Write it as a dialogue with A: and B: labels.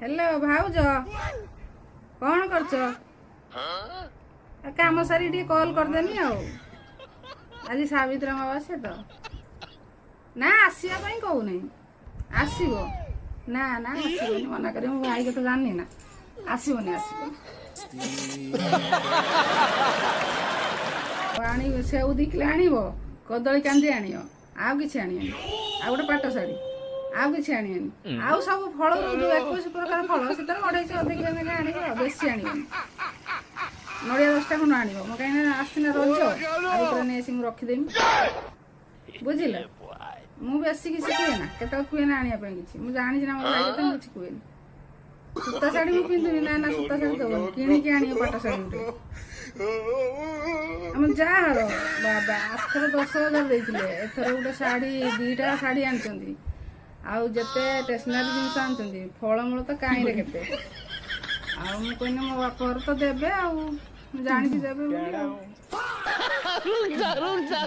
A: hello भाउज कौन करछ काम सारी टी कॉल करदेनी आज सावित्री अमावास्या तो ना आसिया पई कहू नहीं आसीबो ना ना आसीबोनी मना करे मो भाई के तो जाननी ना आसीबोनी आसीबोनी आनी सेऊ दिखले आनिबो कदली कांदी आनियो आउ किछि आनियो आ गोटे पाट साड़ी आउ किछि आनियो आउ सब फल जो 21 प्रकार फल से 250 अधिक लेने आनिबो बेसी आनिबो नड़िया 10टा खन आनिबो म कहीं आस्तिना रज आ ने सिंग रखी देमी बुझिला मु बेसी किछि कुए ना केतल कुए ना आनिया पे किछि मु जानि ना म भाई तो किछि कुए सूता साड़ी मु पिंदुनी ना ना सूता साड़ी तो किनी के आनियो पाट साड़ी उठे हम जाहर बाबा आथर 10,000 देइथिले एथर गोटे साड़ी 2टा साड़ी आनचंदी आउ जते स्टेशनरी जिनिस आनचंदी फलमूल तो काई रे केते आ मु कहने मो बापर तो देबे आ जानि कि देबे
B: रुक जा